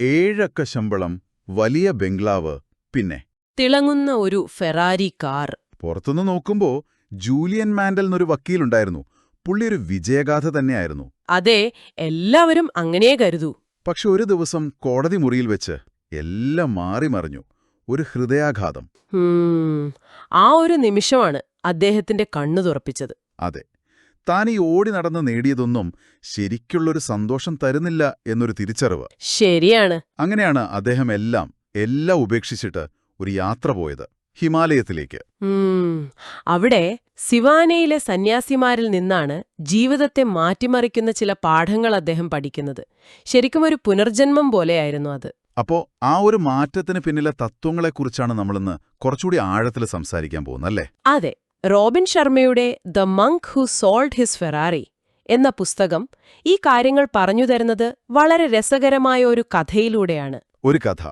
7 അക്ക ശമ്പളം, വലിയ ബംഗ്ലാവ്, പിന്നെ തിളങ്ങുന്ന ഒരു ഫെറാരി കാർ. പുറത്തുനിന്ന് നോക്കുമ്പോ ജൂലിയൻ മാൻഡൽ എന്നൊരു വക്കീലുണ്ടായിരുന്നു. പുള്ളി ഒരു വിജയഗാഥ തന്നെയായിരുന്നു. അതെ, എല്ലാവരും അങ്ങനെ കരുതൂ. പക്ഷെ ഒരു ദിവസം കോടതി മുറിയിൽ വെച്ച് എല്ലാം മാറിമറിഞ്ഞു. ഒരു ഹൃദയാഘാതം. ആ ഒരു നിമിഷമാണ് അദ്ദേഹത്തിന്റെ കണ്ണു തുറപ്പിച്ചത്. അതെ, താൻ ഈ ഓടി നടന്ന് നേടിയതൊന്നും ശരിക്കുള്ളൊരു സന്തോഷം തരുന്നില്ല എന്നൊരു തിരിച്ചറിവ്. ശരിയാണ്. അങ്ങനെയാണ് അദ്ദേഹം എല്ലാം ഉപേക്ഷിച്ചിട്ട് ഒരു യാത്ര പോയത്, ഹിമാലയത്തിലേക്ക്. അവിടെ സിവാനയിലെ സന്യാസിമാരിൽ നിന്നാണ് ജീവിതത്തെ മാറ്റിമറിക്കുന്ന ചില പാഠങ്ങൾ അദ്ദേഹം പഠിക്കുന്നത്. ശരിക്കും ഒരു പുനർജന്മം പോലെയായിരുന്നു അത്. അപ്പോ ആ ഒരു മാറ്റത്തിന് പിന്നിലെ തത്വങ്ങളെക്കുറിച്ചാണ് നമ്മളിന്ന് കുറച്ചുകൂടി ആഴത്തിൽ സംസാരിക്കാൻ പോകുന്നല്ലേ? അതെ. റോബിൻ ശർമ്മയുടെ the Munk who sold his Ferrari എന്ന പുസ്തകം ഈ കാര്യങ്ങൾ പറഞ്ഞു തരുന്നത് വളരെ രസകരമായ ഒരു കഥയിലൂടെയാണ്. ഒരു കഥ?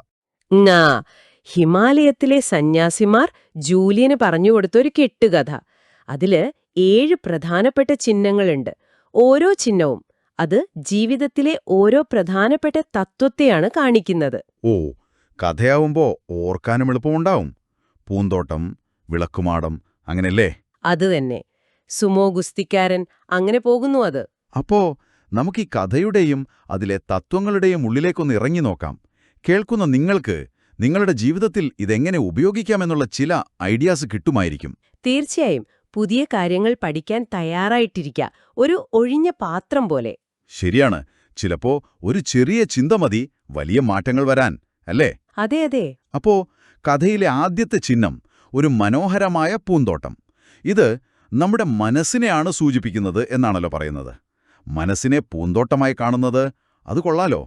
ഹിമാലയത്തിലെ സന്യാസിമാർ ജൂലിയന് പറഞ്ഞുകൊടുത്തൊരു കെട്ടുകഥ. അതില് 7 പ്രധാനപ്പെട്ട ചിഹ്നങ്ങളുണ്ട്. ഓരോ ചിഹ്നവും അത് ജീവിതത്തിലെ ഓരോ പ്രധാനപ്പെട്ട തത്വത്തെയാണ് കാണിക്കുന്നത്. ഓ, കഥയാവുമ്പോ ഓർക്കാനും എളുപ്പമുണ്ടാവും. പൂന്തോട്ടം, വിളക്കുമാടം, അങ്ങനെയല്ലേ? അത് തന്നെ. സുമോ ഗുസ്തിക്കാരൻ, അങ്ങനെ പോകുന്നു അത്. അപ്പോ നമുക്ക് ഈ കഥയുടെയും അതിലെ തത്വങ്ങളുടെയും ഉള്ളിലേക്കൊന്ന് ഇറങ്ങി നോക്കാം. കേൾക്കുന്ന നിങ്ങൾക്ക് നിങ്ങളുടെ ജീവിതത്തിൽ ഇതെങ്ങനെ ഉപയോഗിക്കാമെന്നുള്ള ചില ഐഡിയാസ് കിട്ടുമായിരിക്കും. തീർച്ചയായും. പുതിയ കാര്യങ്ങൾ പഠിക്കാൻ തയ്യാറായിട്ടിരിക്കുക, ഒരു ഒഴിഞ്ഞ പാത്രം പോലെ. ശരിയാണ്. ചിലപ്പോ ഒരു ചെറിയ ചിന്ത മതി വലിയ മാറ്റങ്ങൾ വരാൻ, അല്ലേ? അതെ അതെ. അപ്പോ കഥയിലെ ആദ്യത്തെ ചിഹ്നം ഒരു മനോഹരമായ പൂന്തോട്ടം. ഇത് നമ്മുടെ മനസ്സിനെയാണ് സൂചിപ്പിക്കുന്നത് എന്നാണല്ലോ പറയുന്നത്. മനസ്സിനെ പൂന്തോട്ടമായി കാണുന്നത് അത് കൊള്ളാലോ.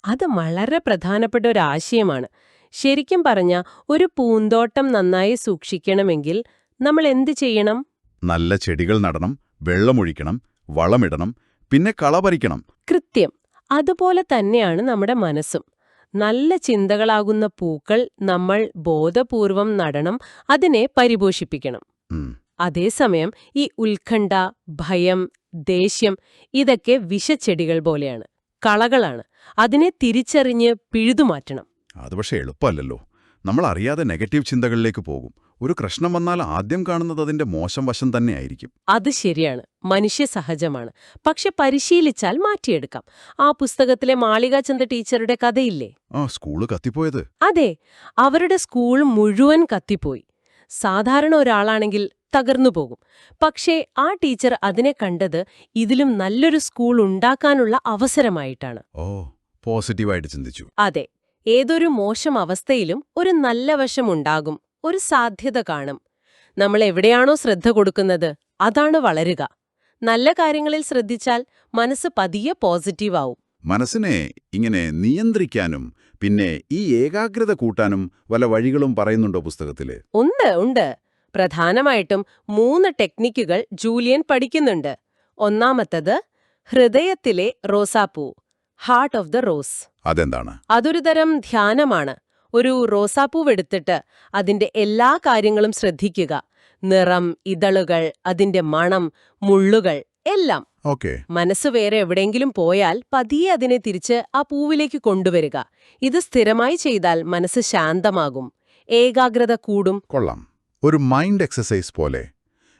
അത് വളരെ പ്രധാനപ്പെട്ട ഒരു ആശയമാണ്. ശരിക്കും പറഞ്ഞ, ഒരു പൂന്തോട്ടം നന്നായി സൂക്ഷിക്കണമെങ്കിൽ നമ്മൾ എന്ത് ചെയ്യണം? നല്ല ചെടികൾ നടണം, വെള്ളമൊഴിക്കണം, വളമിടണം, പിന്നെ കളപറിക്കണം. കൃത്യം. അതുപോലെ തന്നെയാണ് നമ്മുടെ മനസ്സും. നല്ല ചിന്തകളാകുന്ന പൂക്കൾ നമ്മൾ ബോധപൂർവം നടണം, അതിനെ പരിപോഷിപ്പിക്കണം. അതേസമയം ഈ ഉത്കണ്ഠ, ഭയം, ദേഷ്യം ഇതൊക്കെ വിഷച്ചെടികൾ പോലെയാണ്, കളകളാണ്. അതിനെ തിരിച്ചറിഞ്ഞ് പിഴുതുമാറ്റണം. അത് പക്ഷേ എളുപ്പമല്ലല്ലോ. നമ്മൾ അറിയാതെ നെഗറ്റീവ് ചിന്തകളിലേക്ക് പോകും. ഒരു പ്രശ്നം വന്നാൽ ആദ്യം കാണുന്നത് അതിന്റെ മോശം വശം തന്നെയായിരിക്കും. അത് ശരിയാണ്, മനുഷ്യ സഹജമാണ്. പക്ഷെ പരിശീലിച്ചാൽ മാറ്റിയെടുക്കാം. ആ പുസ്തകത്തിലെ മാളികാചന്ദ് ടീച്ചറുടെ കഥയില്ലേ? സ്കൂള് കത്തിപ്പോയത്? അതെ, അവരുടെ സ്കൂൾ മുഴുവൻ കത്തിപ്പോയി. സാധാരണ ഒരാളാണെങ്കിൽ തകർന്നു പോകും. പക്ഷേ ആ ടീച്ചർ അതിനെ കണ്ടത് ഇതിലും നല്ലൊരു സ്കൂൾ ഉണ്ടാക്കാനുള്ള അവസരമായിട്ടാണ്. പോസിറ്റീവായിട്ട് ചിന്തിച്ചു. അതെ, ഏതൊരു മോശം അവസ്ഥയിലും ഒരു നല്ല വശമുണ്ടാകും, ഒരു സാധ്യത കാണും. നമ്മൾ എവിടെയാണോ ശ്രദ്ധ കൊടുക്കുന്നത് അതാണ് വളരുക. നല്ല കാര്യങ്ങളിൽ ശ്രദ്ധിച്ചാൽ മനസ്സ് പതിയെ പോസിറ്റീവാവും. മനസ്സിനെ ഇങ്ങനെ നിയന്ത്രിക്കാനും പിന്നെ ഈ ഏകാഗ്രത കൂട്ടാനും വല്ല വഴികളും പറയുന്നുണ്ടോ പുസ്തകത്തില്? ഉണ്ട്. പ്രധാനമായിട്ടും 3 ടെക്നിക്കുകൾ ജൂലിയൻ പഠിക്കുന്നുണ്ട്. ഒന്നാമത്തത് ഹൃദയത്തിലെ റോസാപ്പൂ, ഹാർട്ട് ഓഫ് ദ റോസ്. അതെന്താണ്? അതൊരു തരം ധ്യാനമാണ്. ഒരു റോസാപ്പൂവെടുത്തിട്ട് അതിന്റെ എല്ലാ കാര്യങ്ങളും ശ്രദ്ധിക്കുക. നിറം, ഇതളുകൾ, അതിന്റെ മണം, മുള്ളുകൾ എല്ലാം. മനസ്സ് വേറെ എവിടെയെങ്കിലും പോയാൽ പതിയെ അതിനെ തിരിച്ച് ആ പൂവിലേക്ക് കൊണ്ടുവരിക. ഇത് സ്ഥിരമായി ചെയ്താൽ മനസ്സ് ശാന്തമാകും, ഏകാഗ്രത കൂടും. കൊള്ളാം. ഒരു മൈൻഡ് എക്സസൈസ് പോലെ.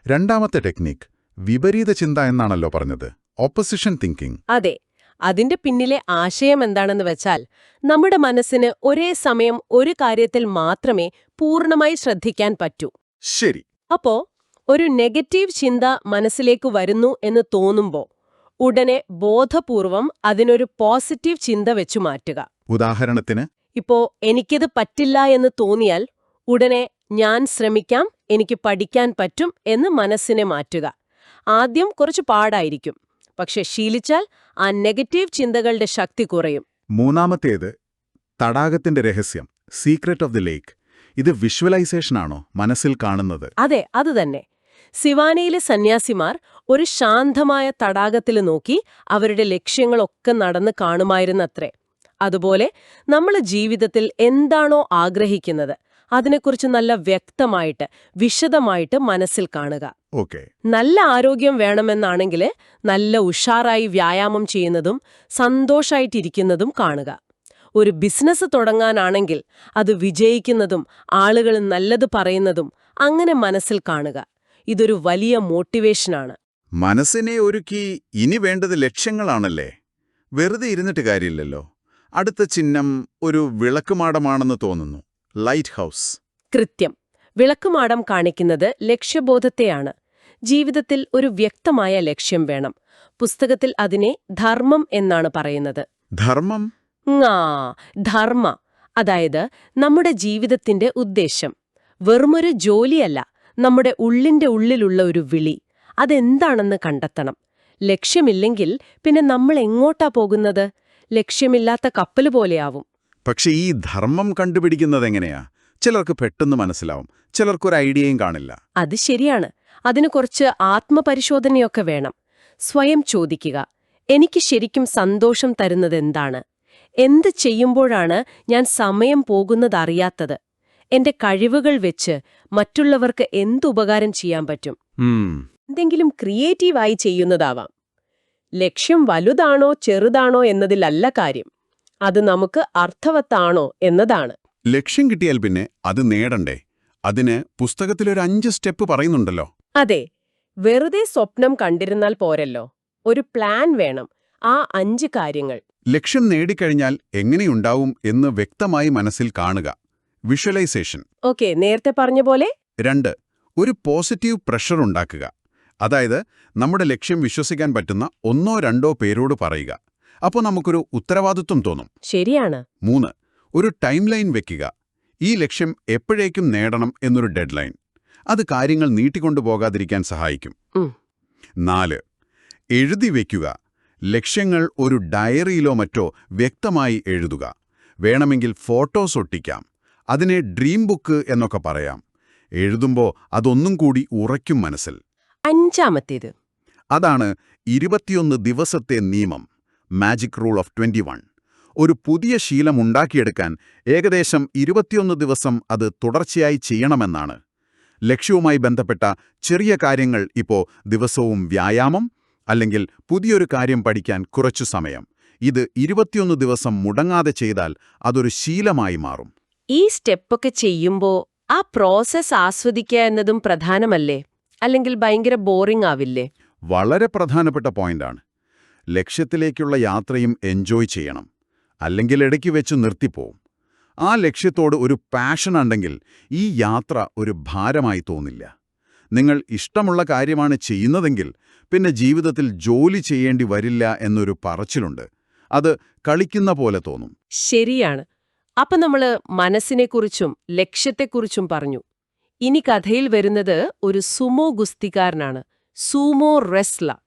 രണ്ടാമത്തെ ടെക്നിക്ക് വിപരീത ചിന്ത എന്നാണല്ലോ പറഞ്ഞത്, ഓപ്പോസിഷൻ തിങ്കിങ്. അതെ. അതിന്റെ പിന്നിലെ ആശയം എന്താണെന്ന് വെച്ചാൽ, നമ്മുടെ മനസ്സിന് ഒരേ സമയം ഒരു കാര്യത്തിൽ മാത്രമേ പൂർണ്ണമായി ശ്രദ്ധിക്കാൻ പറ്റൂ. ശരി. അപ്പോ ഒരു നെഗറ്റീവ് ചിന്ത മനസ്സിലേക്ക് വരുന്നു എന്ന് തോന്നുമ്പോ ഉടനെ ബോധപൂർവം അതിനൊരു പോസിറ്റീവ് ചിന്ത വെച്ചു മാറ്റുക. ഉദാഹരണത്തിന്, ഇപ്പോ എനിക്കിത് പറ്റില്ല എന്ന് തോന്നിയാൽ ഉടനെ ഞാൻ ശ്രമിക്കാം, എനിക്ക് പഠിക്കാൻ പറ്റും എന്ന് മനസ്സിനെ മാറ്റുക. ആദ്യം കുറച്ച് പാടായിരിക്കും, പക്ഷെ ശീലിച്ചാൽ ആ നെഗറ്റീവ് ചിന്തകളുടെ ശക്തി കുറയും. മൂന്നാമത്തേത് തടാകത്തിന്റെ രഹസ്യം, സീക്രട്ട് ഓഫ് ദി ലേക്ക്. ഇത് വിഷ്വലൈസേഷനാണോ, മനസ്സിൽ കാണുന്നത്? അതെ, അതുതന്നെ. സിവാനയിലെ സന്യാസിമാർ ഒരു ശാന്തമായ തടാകത്തിൽ നോക്കി അവരുടെ ലക്ഷ്യങ്ങളൊക്കെ നടന്ന് കാണുമായിരുന്നത്രേ. അതുപോലെ നമ്മൾ ജീവിതത്തിൽ എന്താണോ ആഗ്രഹിക്കുന്നത് അതിനെക്കുറിച്ച് നല്ല വ്യക്തമായിട്ട്, വിശദമായിട്ട് മനസ്സിൽ കാണുക. നല്ല ആരോഗ്യം വേണമെന്നാണെങ്കിൽ നല്ല ഉഷാറായി വ്യായാമം ചെയ്യുന്നതും സന്തോഷായിട്ടിരിക്കുന്നതും കാണുക. ഒരു ബിസിനസ് തുടങ്ങാനാണെങ്കിൽ അത് വിജയിക്കുന്നതും ആളുകൾ നല്ലത് പറയുന്നതും അങ്ങനെ മനസ്സിൽ കാണുക. ഇതൊരു വലിയ മോട്ടിവേഷനാണ്. മനസ്സിനെ ഒരുക്കി ഇനി വേണ്ടത് ലക്ഷ്യങ്ങളാണല്ലേ? വെറുതെ ഇരുന്നിട്ട് കാര്യമില്ലല്ലോ. അടുത്ത ചിഹ്നം ഒരു വിളക്കുമാടമാണെന്ന് തോന്നുന്നു. Light house. കൃത്യം. വിളക്കുമാടം കാണിക്കുന്നത് ലക്ഷ്യബോധത്തെയാണ്. ജീവിതത്തിൽ ഒരു വ്യക്തമായ ലക്ഷ്യം വേണം. പുസ്തകത്തിൽ അതിനെ ധർമ്മം എന്നാണ് പറയുന്നത്. ധർമ്മം? ധർമ്മ. അതായത് നമ്മുടെ ജീവിതത്തിന്റെ ഉദ്ദേശം. വെറുമൊരു ജോലിയല്ല, നമ്മുടെ ഉള്ളിന്റെ ഉള്ളിലുള്ള ഒരു വിളി. അതെന്താണെന്ന് കണ്ടെത്തണം. ലക്ഷ്യമില്ലെങ്കിൽ പിന്നെ നമ്മൾ എങ്ങോട്ടാ പോകുന്നത്? ലക്ഷ്യമില്ലാത്ത കപ്പൽ പോലെയാവും. പക്ഷെ ഈ ധർമ്മം കണ്ടുപിടിക്കുന്നതെങ്ങനെയാ? ചിലർക്ക് പെട്ടെന്ന് മനസ്സിലാവും, ചിലർക്കൊരു ഐഡിയയും കാണില്ല. അത് ശരിയാണ്. അതിന് കുറച്ച് ആത്മപരിശോധനയൊക്കെ വേണം. സ്വയം ചോദിക്കുക, എനിക്ക് ശരിക്കും സന്തോഷം തരുന്നതെന്താണ്? എന്ത് ചെയ്യുമ്പോഴാണ് ഞാൻ സമയം പോകുന്നതറിയാത്തത്? എന്റെ കഴിവുകൾ വെച്ച് മറ്റുള്ളവർക്ക് എന്തുപകാരം ചെയ്യാൻ പറ്റും? എന്തെങ്കിലും ക്രിയേറ്റീവായി ചെയ്യുന്നതാവാം. ലക്ഷ്യം വലുതാണോ ചെറുതാണോ എന്നതിലല്ല കാര്യം. അത് നമുക്ക് അർത്ഥവത്താണോ എന്നതാണ്. ലക്ഷ്യം കിട്ടിയാൽ പിന്നെ അത് നേടണ്ടേ? അതിന് പുസ്തകത്തിലൊരു 5 സ്റ്റെപ്പ് പറയുന്നുണ്ടല്ലോ. അതെ, വെറുതെ സ്വപ്നം കണ്ടിരുന്നാൽ പോരല്ലോ. ഒരു പ്ലാൻ വേണം. ആ 5 കാര്യങ്ങൾ. ലക്ഷ്യം നേടിക്കഴിഞ്ഞാൽ എങ്ങനെയുണ്ടാവും എന്ന് വ്യക്തമായി മനസ്സിൽ കാണുക. വിഷ്വലൈസേഷൻ. ഓക്കെ, നേരത്തെ പറഞ്ഞ പോലെ. 2. ഒരു പോസിറ്റീവ് പ്രഷർ ഉണ്ടാക്കുക. അതായത് നമ്മുടെ ലക്ഷ്യം വിശ്വസിക്കാൻ പറ്റുന്ന 1-2 പേരോട് പറയുക. അപ്പോൾ നമുക്കൊരു ഉത്തരവാദിത്വം തോന്നും. ശരിയാണ്. 3. ഒരു ടൈം ലൈൻ വെക്കുക. ഈ ലക്ഷ്യം എപ്പോഴേക്കും നേടണം എന്നൊരു ഡെഡ് ലൈൻ. അത് കാര്യങ്ങൾ നീട്ടിക്കൊണ്ടുപോകാതിരിക്കാൻ സഹായിക്കും. 4. എഴുതി വയ്ക്കുക. ലക്ഷ്യങ്ങൾ ഒരു ഡയറിയിലോ മറ്റോ വ്യക്തമായി എഴുതുക. വേണമെങ്കിൽ ഫോട്ടോസ് ഒട്ടിക്കാം. അതിനെ ഡ്രീം ബുക്ക് എന്നൊക്കെ പറയാം. എഴുതുമ്പോൾ അതൊന്നും കൂടി ഉറയ്ക്കും മനസ്സിൽ. 5. അതാണ് 21 ദിവസത്തെ നിയമം, മാജിക് റൂൾ ഓഫ് 21. ഒരു പുതിയ ശീലം ഉണ്ടാക്കിയെടുക്കാൻ ഏകദേശം 21 ദിവസം അത് തുടർച്ചയായി ചെയ്യണമെന്നാണ്. ലക്ഷ്യവുമായി ബന്ധപ്പെട്ട ചെറിയ കാര്യങ്ങൾ, ഇപ്പോൾ ദിവസവും വ്യായാമം അല്ലെങ്കിൽ പുതിയൊരു കാര്യം പഠിക്കാൻ കുറച്ചു സമയം, ഇത് 21 ദിവസം മുടങ്ങാതെ ചെയ്താൽ അതൊരു ശീലമായി മാറും. ഈ സ്റ്റെപ്പൊക്കെ ചെയ്യുമ്പോൾ ആ പ്രോസസ്സ് ആസ്വദിക്കുക എന്നതും പ്രധാനമല്ലേ? അല്ലെങ്കിൽ ഭയങ്കര ബോറിംഗ് ആവില്ലേ? വളരെ പ്രധാനപ്പെട്ട പോയിന്റാണ്. ലക്ഷ്യത്തിലേക്കുള്ള യാത്രയും എൻജോയ് ചെയ്യണം. അല്ലെങ്കിൽ ഇടയ്ക്ക് വെച്ച് നിർത്തിപ്പോവും. ആ ലക്ഷ്യത്തോട് ഒരു പാഷൻ ഉണ്ടെങ്കിൽ ഈ യാത്ര ഒരു ഭാരമായി തോന്നില്ല. നിങ്ങൾ ഇഷ്ടമുള്ള കാര്യമാണ് ചെയ്യുന്നതെങ്കിൽ പിന്നെ ജീവിതത്തിൽ ജോലി ചെയ്യേണ്ടി വരില്ല എന്നൊരു പറച്ചിലുണ്ട്. അത് കളിക്കുന്ന പോലെ തോന്നും. ശരിയാണ്. അപ്പൊ നമ്മള് മനസ്സിനെക്കുറിച്ചും ലക്ഷ്യത്തെക്കുറിച്ചും പറഞ്ഞു. ഇനി കഥയിൽ വരുന്നത് ഒരു സുമോ ഗുസ്തിക്കാരനാണ്, സൂമോ റെസ്ലർ.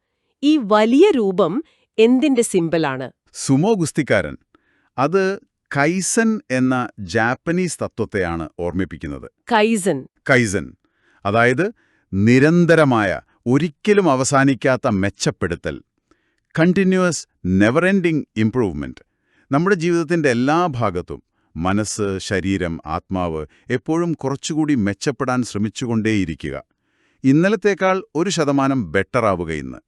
ഈ വലിയ രൂപം എന്തിന്റെ സിംബലാണ്? സുമോ ഗുസ്തിക്കാരൻ, അത് കൈസൻ എന്ന ജാപ്പനീസ് തത്വത്തെയാണ് ഓർമ്മിപ്പിക്കുന്നത്. കൈസൻ, അതായത് നിരന്തരമായ, ഒരിക്കലും അവസാനിക്കാത്ത മെച്ചപ്പെടുത്തൽ, കണ്ടിന്യൂസ് നെവർ എൻഡിംഗ് ഇംപ്രൂവ്മെന്റ്. നമ്മുടെ ജീവിതത്തിന്റെ എല്ലാ ഭാഗത്തും മനസ്സ്, ശരീരം, ആത്മാവ് എപ്പോഴും കുറച്ചുകൂടി മെച്ചപ്പെടാൻ ശ്രമിച്ചുകൊണ്ടേയിരിക്കുക. ഇന്നലത്തേക്കാൾ 1% ബെറ്ററാവുക ഇന്ന്.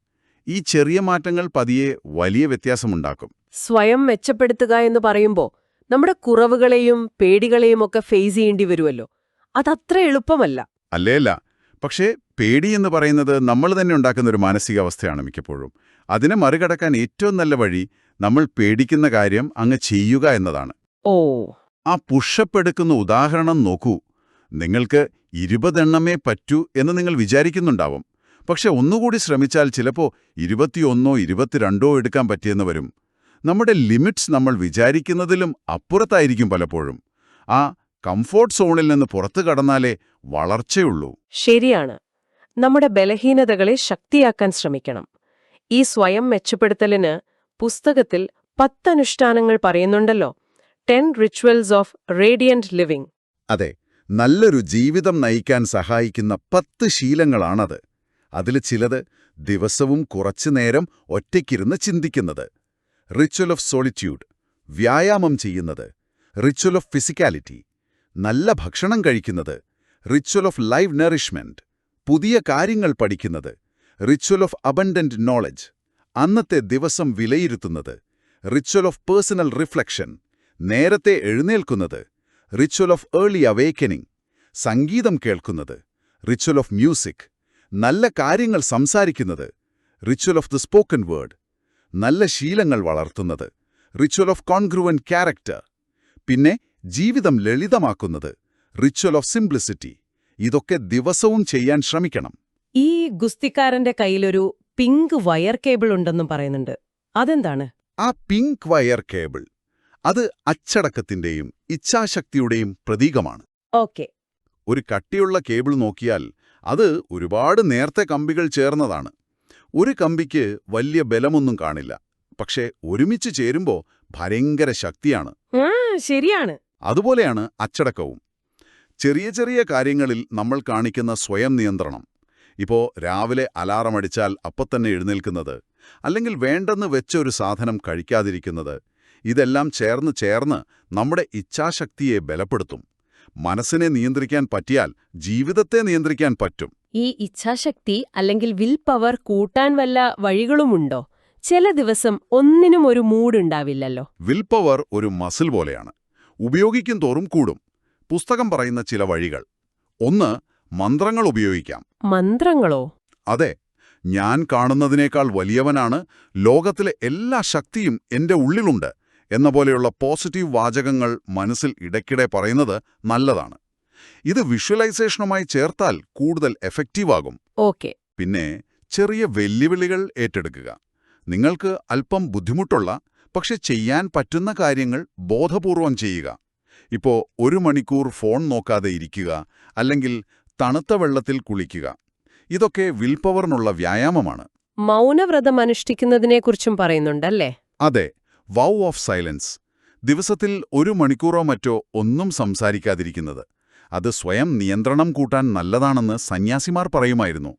ഈ ചെറിയ മാറ്റങ്ങൾ പതിയെ വലിയ വ്യത്യാസമുണ്ടാക്കും. സ്വയം മെച്ചപ്പെടുത്തുക എന്ന് പറയുമ്പോൾ നമ്മുടെ കുറവുകളെയും പേടികളെയും ഒക്കെ ഫേസ് ചെയ്യേണ്ടി വരുമല്ലോ. അതത്ര എളുപ്പമല്ല. അല്ലേല്ല. പക്ഷേ പേടിയെന്ന് പറയുന്നത് നമ്മൾ തന്നെ ഉണ്ടാക്കുന്ന ഒരു മാനസികാവസ്ഥയാണ് മിക്കപ്പോഴും. അതിനെ മറികടക്കാൻ ഏറ്റവും നല്ല വഴി നമ്മൾ പേടിക്കുന്ന കാര്യം അങ്ങ് ചെയ്യുക എന്നതാണ്. ആ പുഷപ്പ് എടുക്കുന്ന ഉദാഹരണം നോക്കൂ. നിങ്ങൾക്ക് 20 എണ്ണമേ പറ്റൂ എന്ന് നിങ്ങൾ വിചാരിക്കുന്നുണ്ടാവും. പക്ഷെ ഒന്നുകൂടി ശ്രമിച്ചാൽ ചിലപ്പോൾ 21 22 എടുക്കാൻ പറ്റിയെന്ന് വരും. നമ്മുടെ ലിമിറ്റ്സ് നമ്മൾ വിചാരിക്കുന്നതിലും അപ്പുറത്തായിരിക്കും പലപ്പോഴും. ആ കംഫോർട്ട് സോണിൽ നിന്ന് പുറത്തു കടന്നാലേ വളർച്ചയുള്ളൂ. ശരിയാണ്. നമ്മുടെ ബലഹീനതകളെ ശക്തിയാക്കാൻ ശ്രമിക്കണം. ഈ സ്വയം മെച്ചപ്പെടുത്തലിന് പുസ്തകത്തിൽ 10 അനുഷ്ഠാനങ്ങൾ പറയുന്നുണ്ടല്ലോ. 10 റിച്വൽസ് ഓഫ് റേഡിയന്റ് ലിവിംഗ്. അതെ, നല്ലൊരു ജീവിതം നയിക്കാൻ സഹായിക്കുന്ന 10 ശീലങ്ങളാണത്. അതിൽ ചിലത് ദിവസവും കുറച്ചുനേരം ഒറ്റയ്ക്കിരുന്ന് ചിന്തിക്കുന്നത്, റിച്വൽ ഓഫ് സോളിറ്റ്യൂഡ്, വ്യായാമം ചെയ്യുന്നത്, റിച്വൽ ഓഫ് ഫിസിക്കാലിറ്റി, നല്ല ഭക്ഷണം കഴിക്കുന്നത്, റിച്വൽ ഓഫ് ലൈവ് നറിഷ്മെന്റ്, പുതിയ കാര്യങ്ങൾ പഠിക്കുന്നത്, റിച്വൽ ഓഫ് അബൻഡന്റ് നോളജ്, അന്നത്തെ ദിവസം വിലയിരുത്തുന്നത്, റിച്വൽ ഓഫ് പേഴ്സണൽ റിഫ്ലക്ഷൻ, നേരത്തെ എഴുന്നേൽക്കുന്നത്, റിച്വൽ ഓഫ് ഏർലി അവേക്കനിങ്, സംഗീതം കേൾക്കുന്നത്, റിച്വൽ ഓഫ് മ്യൂസിക്, നല്ല കാര്യങ്ങൾ സംസാരിക്കുന്നത്, ritual of the spoken word, നല്ല ശീലങ്ങൾ വളർത്തുന്നത്, റിച്വൽ ഓഫ് കോൺഗ്രുവന്റ് ക്യാരക്ടർ, പിന്നെ ജീവിതം ലളിതമാക്കുന്നത്, റിച്വൽ ഓഫ് സിംപ്ലിസിറ്റി. ഇതൊക്കെ ദിവസവും ചെയ്യാൻ ശ്രമിക്കണം. ഈ ഗുസ്തിക്കാരന്റെ കയ്യിലൊരു പിങ്ക് വയർ കേബിൾ ഉണ്ടെന്നും പറയുന്നുണ്ട്. അതെന്താണ്? ആ പിങ്ക് വയർ കേബിൾ അത് അച്ചടക്കത്തിന്റെയും ഇച്ഛാശക്തിയുടെയും പ്രതീകമാണ്. ഓക്കെ. ഒരു കട്ടിയുള്ള കേബിൾ നോക്കിയാൽ അത് ഒരുപാട് നേർത്ത കമ്പികൾ ചേർന്നതാണ്. ഒരു കമ്പിക്ക് വലിയ ബലമൊന്നും കാണില്ല, പക്ഷേ ഒരുമിച്ച് ചേരുമ്പോൾ ഭയങ്കര ശക്തിയാണ്. ശരിയാണ്. അതുപോലെയാണ് അച്ചടക്കവും. ചെറിയ ചെറിയ കാര്യങ്ങളിൽ നമ്മൾ കാണിക്കുന്ന സ്വയം നിയന്ത്രണം, രാവിലെ അലാറമടിച്ചാൽ അപ്പത്തന്നെ എഴുന്നേൽക്കുന്നത്, അല്ലെങ്കിൽ വേണ്ടെന്ന് വെച്ച ഒരു സാധനം കഴിക്കാതിരിക്കുന്നത്, ഇതെല്ലാം ചേർന്ന് നമ്മുടെ ഇച്ഛാശക്തിയെ ബലപ്പെടുത്തും. മനസ്സിനെ നിയന്ത്രിക്കാൻ പറ്റിയാൽ ജീവിതത്തെ നിയന്ത്രിക്കാൻ പറ്റും. ഈ ഇച്ഛാശക്തി അല്ലെങ്കിൽ വിൽ പവർ കൂട്ടാൻ വല്ല വഴികളുമുണ്ടോ? ചില ദിവസം ഒന്നിനും ഒരു മൂഡുണ്ടാവില്ലല്ലോ. വിൽ പവർ ഒരു മസിൽ പോലെയാണ്, ഉപയോഗിക്കും തോറും കൂടും. പുസ്തകം പറയുന്ന ചില വഴികൾ: 1. മന്ത്രങ്ങൾ ഉപയോഗിക്കാം. മന്ത്രങ്ങളോ? അതെ. ഞാൻ കാണുന്നതിനേക്കാൾ വലിയവനാണ്, ലോകത്തിലെ എല്ലാ ശക്തിയും എന്റെ ഉള്ളിലുണ്ട് എന്ന പോലെയുള്ള പോസിറ്റീവ് വാചകങ്ങൾ മനസ്സിൽ ഇടയ്ക്കിടെ പറയുന്നത് നല്ലതാണ്. ഇത് വിഷ്വലൈസേഷനുമായി ചേർത്താൽ കൂടുതൽ എഫക്റ്റീവാകും. ഓക്കെ. പിന്നെ ചെറിയ വെല്ലുവിളികൾ ഏറ്റെടുക്കുക. നിങ്ങൾക്ക് അല്പം ബുദ്ധിമുട്ടുള്ള പക്ഷെ ചെയ്യാൻ പറ്റുന്ന കാര്യങ്ങൾ ബോധപൂർവം ചെയ്യുക. 1 മണിക്കൂർ ഫോൺ നോക്കാതെ ഇരിക്കുക, അല്ലെങ്കിൽ തണുത്ത വെള്ളത്തിൽ കുളിക്കുക. ഇതൊക്കെ വിൽ പവറിനുള്ള വ്യായാമമാണ്. മൗനവ്രതം അനുഷ്ഠിക്കുന്നതിനെക്കുറിച്ചും പറയുന്നുണ്ടല്ലേ? അതെ. Wow of silence. ദിവസത്തിൽ 1 മണിക്കൂറോ മറ്റോ ഒന്നും സംസാരിക്കാതിരിക്കുന്നത്. അത് സ്വയം നിയന്ത്രണം കൂട്ടാൻ നല്ലതാണെന്ന് സന്യാസിമാർ പറയുമായിരുന്നു.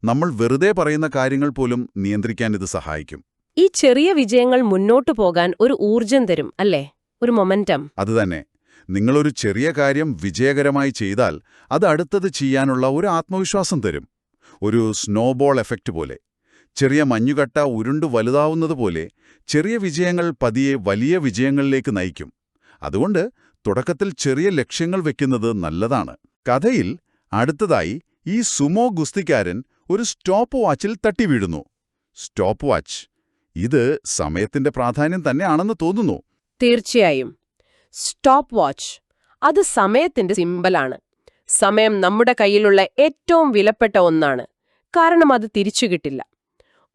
നമ്മൾ വെറുതെ പറയുന്ന കാര്യങ്ങൾ പോലും നിയന്ത്രിക്കാൻ ഇത് സഹായിക്കും. ഈ ചെറിയ വിജയങ്ങൾ മുന്നോട്ടു പോകാൻ ഒരു ഊർജം തരും അല്ലേ? ഒരു മൊമെന്റം. അതുതന്നെ. നിങ്ങളൊരു ചെറിയ കാര്യം വിജയകരമായി ചെയ്താൽ അത് അടുത്തത് ചെയ്യാനുള്ള ഒരു ആത്മവിശ്വാസം തരും. ഒരു സ്നോബോൾ എഫക്റ്റ് പോലെ. ചെറിയ മഞ്ഞുകട്ട ഉരുണ്ടു വലുതാവുന്നതുപോലെ ചെറിയ വിജയങ്ങൾ പതിയെ വലിയ വിജയങ്ങളിലേക്ക് നയിക്കും. അതുകൊണ്ട് തുടക്കത്തിൽ ചെറിയ ലക്ഷ്യങ്ങൾ വെക്കുന്നത് നല്ലതാണ്. കഥയിൽ അടുത്തതായി ഈ സുമോ ഗുസ്തിക്കാരൻ ഒരു സ്റ്റോപ്പ് വാച്ചിൽ തട്ടി വീഴുന്നു. Stop watch. ഇത് സമയത്തിന്റെ പ്രാധാന്യം തന്നെയാണെന്ന് തോന്നുന്നു. തീർച്ചയായും. സ്റ്റോപ്പ് വാച്ച് അത് സമയത്തിന്റെ സിമ്പലാണ്. സമയം നമ്മുടെ കയ്യിലുള്ള ഏറ്റവും വിലപ്പെട്ട ഒന്നാണ്. കാരണം അത് തിരിച്ചു കിട്ടില്ല.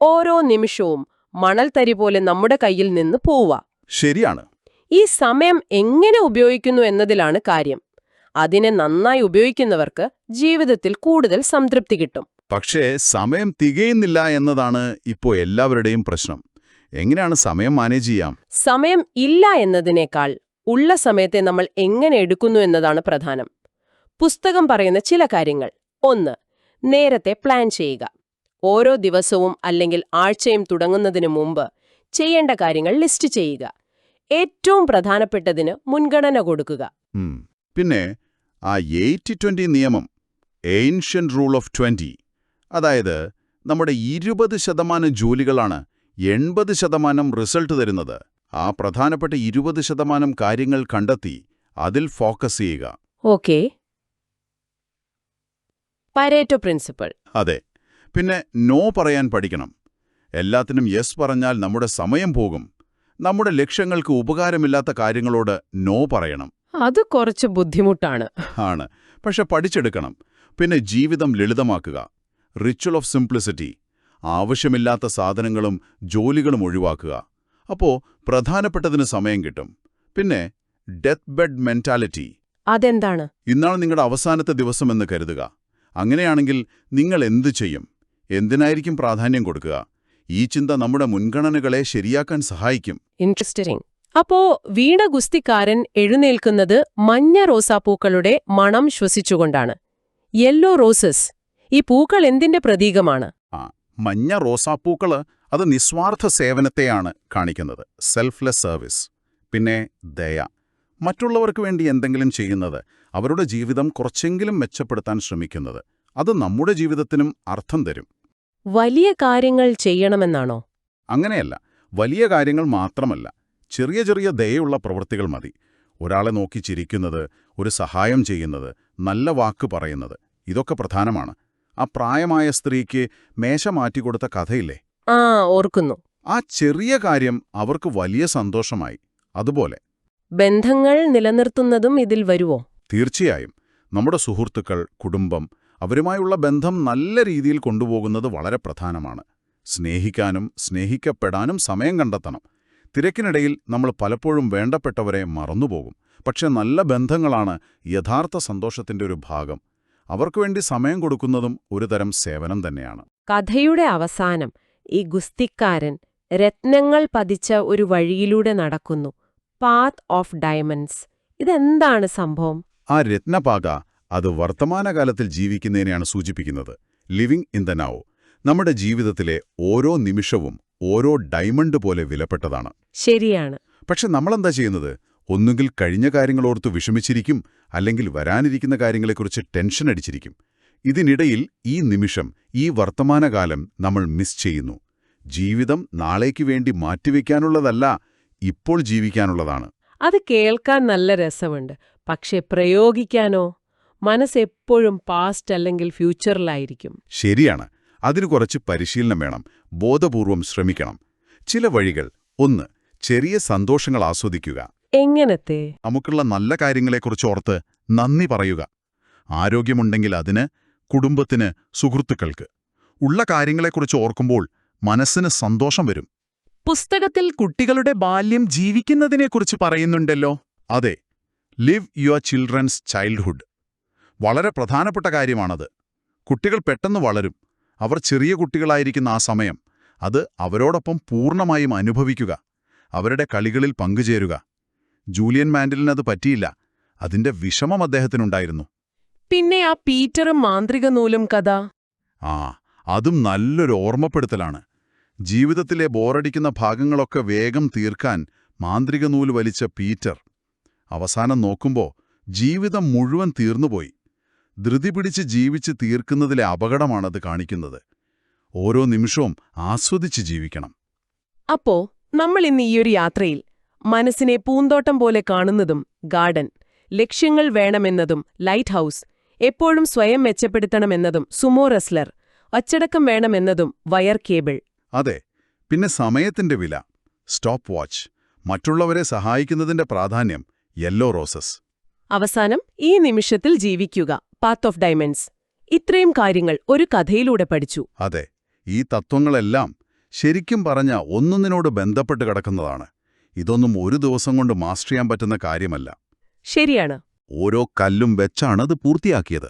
ഓരോ നിമിഷവും മണൽത്തരി പോലെ നമ്മുടെ കയ്യിൽ നിന്ന് പോവുക. ശരിയാണ്. ഈ സമയം എങ്ങനെ ഉപയോഗിക്കുന്നു എന്നതിലാണ് കാര്യം. അതിനെ നന്നായി ഉപയോഗിക്കുന്നവർക്ക് ജീവിതത്തിൽ കൂടുതൽ സംതൃപ്തി കിട്ടും. പക്ഷേ സമയം തികയുന്നില്ല എന്നതാണ് ഇപ്പോൾ എല്ലാവരുടെയും പ്രശ്നം. എങ്ങനെയാണ് സമയം മാനേജ് ചെയ്യാം? സമയം ഇല്ല എന്നതിനേക്കാൾ ഉള്ള സമയത്തെ നമ്മൾ എങ്ങനെ എടുക്കുന്നു എന്നതാണ് പ്രധാനം. പുസ്തകം പറയുന്ന ചില കാര്യങ്ങൾ: 1. നേരത്തെ പ്ലാൻ ചെയ്യുക. ഓരോ ദിവസവും അല്ലെങ്കിൽ ആഴ്ചയും തുടങ്ങുന്നതിന് മുമ്പ് ചെയ്യേണ്ട കാര്യങ്ങൾ ലിസ്റ്റ് ചെയ്യുക. ഏറ്റവും പ്രധാനപ്പെട്ടതിന് മുൻഗണന കൊടുക്കുക. പിന്നെ ആ 80-20 നിയമം, ഏൻഷ്യന്റ് റൂൾ ഓഫ് 20, അതായത് നമ്മുടെ 20% ജോലികളാണ് 80% റിസൾട്ട് തരുന്നത്. ആ പ്രധാനപ്പെട്ട 20% കാര്യങ്ങൾ കണ്ടെത്തി അതിൽ ഫോക്കസ് ചെയ്യുക. ഓക്കെ. Pareto principle. അതെ. പിന്നെ നോ പറയാൻ പഠിക്കണം. എല്ലാത്തിനും യെസ് പറഞ്ഞാൽ നമ്മുടെ സമയം പോകും. നമ്മുടെ ലക്ഷ്യങ്ങൾക്ക് ഉപകാരമില്ലാത്ത കാര്യങ്ങളോട് നോ പറയണം. അത് കുറച്ച് ബുദ്ധിമുട്ടാണ്. ആണ്, പക്ഷെ പഠിച്ചെടുക്കണം. പിന്നെ ജീവിതം ലളിതമാക്കുക. Ritual of simplicity. ആവശ്യമില്ലാത്ത സാധനങ്ങളും ജോലികളും ഒഴിവാക്കുക. അപ്പോൾ പ്രധാനപ്പെട്ടതിന് സമയം കിട്ടും. പിന്നെ ഡെത്ത് ബെഡ് മെന്റാലിറ്റി. അതെന്താണ്? ഇന്നാണ് നിങ്ങളുടെ അവസാനത്തെ ദിവസമെന്ന് കരുതുക. അങ്ങനെയാണെങ്കിൽ നിങ്ങൾ എന്തു ചെയ്യും? എന്തിനായിരിക്കും പ്രാധാന്യം കൊടുക്കുക? ഈ ചിന്ത നമ്മുടെ മുൻഗണനകളെ ശരിയാക്കാൻ സഹായിക്കും. ഇൻട്രസ്റ്റിംഗ്. അപ്പോ വീണ ഗുസ്തിക്കാരൻ എഴുന്നേൽക്കുന്നത് മഞ്ഞ റോസാപ്പൂക്കളുടെ മണം ശ്വസിച്ചുകൊണ്ടാണ്. Yellow roses. ഈ പൂക്കൾ എന്തിന്റെ പ്രതീകമാണ്? മഞ്ഞ റോസാപ്പൂക്കള് അത് നിസ്വാർത്ഥ സേവനത്തെയാണ് കാണിക്കുന്നത്. Selfless service. പിന്നെ ദയ. മറ്റുള്ളവർക്ക് വേണ്ടി എന്തെങ്കിലും ചെയ്യുന്നത്, അവരുടെ ജീവിതം കുറച്ചെങ്കിലും മെച്ചപ്പെടുത്താൻ ശ്രമിക്കുന്നത്. അത് നമ്മുടെ ജീവിതത്തിനും അർത്ഥം തരും. വലിയ കാര്യങ്ങൾ ചെയ്യണമെന്നാണോ? അങ്ങനെയല്ല. വലിയ കാര്യങ്ങൾ മാത്രമല്ല, ചെറിയ ചെറിയ ദയയുള്ള പ്രവൃത്തികൾ മതി. ഒരാളെ നോക്കി ചിരിക്കുന്നത്, ഒരു സഹായം ചെയ്യുന്നത്, നല്ല വാക്ക് പറയുന്നത്, ഇതൊക്കെ പ്രധാനമാണ്. ആ പ്രായമായ സ്ത്രീക്ക് മേശ മാറ്റിക്കൊടുത്ത കഥയില്ലേ? ആ, ഓർക്കുന്നു. ആ ചെറിയ കാര്യം അവർക്ക് വലിയ സന്തോഷമായി. അതുപോലെ ബന്ധങ്ങൾ നിലനിർത്തുന്നതും ഇതിൽ വരുവോ? തീർച്ചയായും നമ്മുടെ സുഹൃത്തുക്കൾ, കുടുംബം, അവരുമായുള്ള ബന്ധം നല്ല രീതിയിൽ കൊണ്ടുപോകുന്നത് വളരെ പ്രധാനമാണ്. സ്നേഹിക്കാനും സ്നേഹിക്കപ്പെടാനും സമയം കണ്ടെത്തണം. തിരക്കിനിടയിൽ നമ്മൾ പലപ്പോഴും വേണ്ടപ്പെട്ടവരെ മറന്നുപോകും. പക്ഷെ നല്ല ബന്ധങ്ങളാണ് യഥാർത്ഥ സന്തോഷത്തിന്റെ ഒരു ഭാഗം. അവർക്കുവേണ്ടി സമയം കൊടുക്കുന്നതും ഒരുതരം സേവനം തന്നെയാണ്. കഥയുടെ അവസാനം ഈ ഗുസ്തിക്കാരൻ രത്നങ്ങൾ പതിച്ച ഒരു വഴിയിലൂടെ നടക്കുന്നു. Path of diamonds. ഇതെന്താണ് സംഭവം? ആ രത്നപാക അത് വർത്തമാനകാലത്തിൽ ജീവിക്കുന്നതിനെയാണ് സൂചിപ്പിക്കുന്നത്. Living in the now. നമ്മുടെ ജീവിതത്തിലെ ഓരോ നിമിഷവും ഓരോ ഡയമണ്ട് പോലെ വിലപ്പെട്ടതാണ്. ശരിയാണ്. പക്ഷെ നമ്മളെന്താ ചെയ്യുന്നത്? ഒന്നുകിൽ കഴിഞ്ഞ കാര്യങ്ങളോർത്ത് വിഷമിച്ചിരിക്കും, അല്ലെങ്കിൽ വരാനിരിക്കുന്ന കാര്യങ്ങളെക്കുറിച്ച് ടെൻഷൻ അടിച്ചിരിക്കും. ഇതിനിടയിൽ ഈ നിമിഷം, ഈ വർത്തമാനകാലം നമ്മൾ മിസ് ചെയ്യുന്നു. ജീവിതം നാളേക്ക് വേണ്ടി മാറ്റിവെക്കാനുള്ളതല്ല, ഇപ്പോൾ ജീവിക്കാനുള്ളതാണ്. അത് കേൾക്കാൻ നല്ല രസമുണ്ട്. പക്ഷെ പ്രയോഗിക്കാനോ? മനസ്സെപ്പോഴും പാസ്റ്റ് അല്ലെങ്കിൽ ഫ്യൂച്ചറിലായിരിക്കും. ശരിയാണ്. അതിന് കുറച്ച് പരിശീലനം വേണം. ബോധപൂർവം ശ്രമിക്കണം. ചില വഴികൾ: 1. ചെറിയ സന്തോഷങ്ങൾ ആസ്വദിക്കുക. എങ്ങനത്തെ? നമുക്കുള്ള നല്ല കാര്യങ്ങളെക്കുറിച്ച് ഓർത്ത് നന്ദി പറയുക. ആരോഗ്യമുണ്ടെങ്കിൽ അതിന്, കുടുംബത്തിന്, സുഹൃത്തുക്കൾക്ക്. ഉള്ള കാര്യങ്ങളെക്കുറിച്ച് ഓർക്കുമ്പോൾ മനസ്സിന് സന്തോഷം വരും. പുസ്തകത്തിൽ കുട്ടികളുടെ ബാല്യം ജീവിക്കുന്നതിനെക്കുറിച്ച് പറയുന്നുണ്ടല്ലോ. അതെ, ലിവ് യുവർ ചിൽഡ്രൻസ് ചൈൽഡ്ഹുഡ്. വളരെ പ്രധാനപ്പെട്ട കാര്യമാണത്. കുട്ടികൾ പെട്ടെന്ന് വളരും. അവർ ചെറിയ കുട്ടികളായിരിക്കുന്ന ആ സമയം, അത് അവരോടൊപ്പം പൂർണ്ണമായും അനുഭവിക്കുക. അവരുടെ കളികളിൽ പങ്കുചേരുക. ജൂലിയൻ മാൻഡലിനത് പറ്റിയില്ല. അതിന്റെ വിഷമം അദ്ദേഹത്തിനുണ്ടായിരുന്നു. പിന്നെ ആ പീറ്ററും മാന്ത്രിക നൂലും കഥ. അതും നല്ലൊരു ഓർമ്മപ്പെടുത്തലാണ്. ജീവിതത്തിലെ ബോറടിക്കുന്ന ഭാഗങ്ങളൊക്കെ വേഗം തീർക്കാൻ മാന്ത്രിക നൂല് വലിച്ച പീറ്റർ. അവസാനം നോക്കുമ്പോൾ ജീവിതം മുഴുവൻ തീർന്നുപോയി. ധൃതി പിടിച്ച് ജീവിച്ച് തീർക്കുന്നതിലെ അപകടമാണത് കാണിക്കുന്നത്. ഓരോ നിമിഷവും ആസ്വദിച്ച് ജീവിക്കണം. അപ്പോ നമ്മൾ ഇന്ന് ഈയൊരു യാത്രയിൽ മനസ്സിനെ പൂന്തോട്ടം പോലെ കാണുന്നതും ഗാർഡൻ, ലക്ഷ്യങ്ങൾ വേണമെന്നതും ലൈറ്റ് ഹൗസ്, എപ്പോഴും സ്വയം മെച്ചപ്പെടുത്തണമെന്നതും സുമോ റെസ്ലർ, അച്ചടക്കം വേണമെന്നതും വയർ കേബിൾ. അതെ, പിന്നെ സമയത്തിന്റെ വില, സ്റ്റോപ്പ് വാച്ച്, മറ്റുള്ളവരെ സഹായിക്കുന്നതിന്റെ പ്രാധാന്യം, യെല്ലോ റോസസ്. അവസാനം ഈ നിമിഷത്തിൽ ജീവിക്കുക, പാത്ത് ഓഫ് ഡയമണ്ട്സ്. ഇത്രയും കാര്യങ്ങൾ ഒരു കഥയിലൂടെ പഠിച്ചു. അതെ, ഈ തത്വങ്ങളെല്ലാം ശരിക്കും പറഞ്ഞ ഒന്നൊന്നിനോട് ബന്ധപ്പെട്ട് കിടക്കുന്നതാണ്. ഇതൊന്നും ഒരു ദിവസം കൊണ്ട് മാസ്റ്റർ ചെയ്യാൻ പറ്റുന്ന കാര്യമല്ല. ശരിയാണ്. ഓരോ കല്ലും വെച്ചാണത് പൂർത്തിയാക്കിയത്.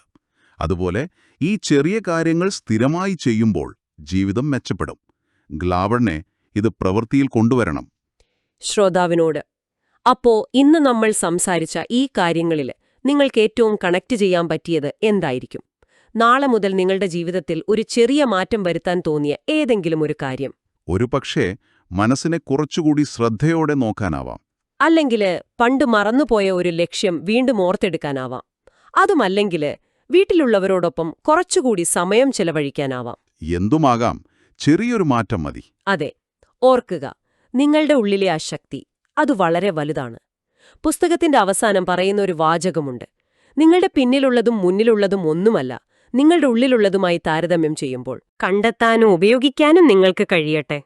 അതുപോലെ ഈ ചെറിയ കാര്യങ്ങൾ സ്ഥിരമായി ചെയ്യുമ്പോൾ ജീവിതം മെച്ചപ്പെടും. ഗ്ലാബറിനെ ഇത് പ്രവൃത്തിയിൽ കൊണ്ടുവരണം. ശ്രോതാവിനോട്, അപ്പോ ഇന്ന് നമ്മൾ സംസാരിച്ച ഈ കാര്യങ്ങളിൽ നിങ്ങൾക്ക് ഏറ്റവും കണക്ട് ചെയ്യാൻ പറ്റിയത് എന്തായിരിക്കും? നാളെ മുതൽ നിങ്ങളുടെ ജീവിതത്തിൽ ഒരു ചെറിയ മാറ്റം വരുത്താൻ തോന്നിയ ഏതെങ്കിലും ഒരു കാര്യം. ഒരുപക്ഷേ മനസ്സിനെ കുറച്ചുകൂടി ശ്രദ്ധയോടെ നോക്കാനാവാം. അല്ലെങ്കിൽ പണ്ട് മറന്നുപോയ ഒരു ലക്ഷ്യം വീണ്ടും ഓർത്തെടുക്കാനാവാം. അതുമല്ലെങ്കിൽ വീട്ടിലുള്ളവരോടൊപ്പം കുറച്ചുകൂടി സമയം ചെലവഴിക്കാനാവാം. എന്തുമാകാം, ചെറിയൊരു മാറ്റം മതി. അതെ, ഓർക്കുക, നിങ്ങളുടെ ഉള്ളിലെ ആ ശക്തി, അത് വളരെ വലുതാണ്. പുസ്തകത്തിന്റെ അവസാനം പറയുന്ന ഒരു വാചകമുണ്ട്: നിങ്ങളുടെ പിന്നിലുള്ളതും മുന്നിലുള്ളതും ഒന്നുമല്ല, നിങ്ങളുടെ ഉള്ളിലുള്ളതുമായി താരതമ്യം ചെയ്യുമ്പോൾ കണ്ടെത്താനും ഉപയോഗിക്കാനും നിങ്ങൾക്ക് കഴിയട്ടെ.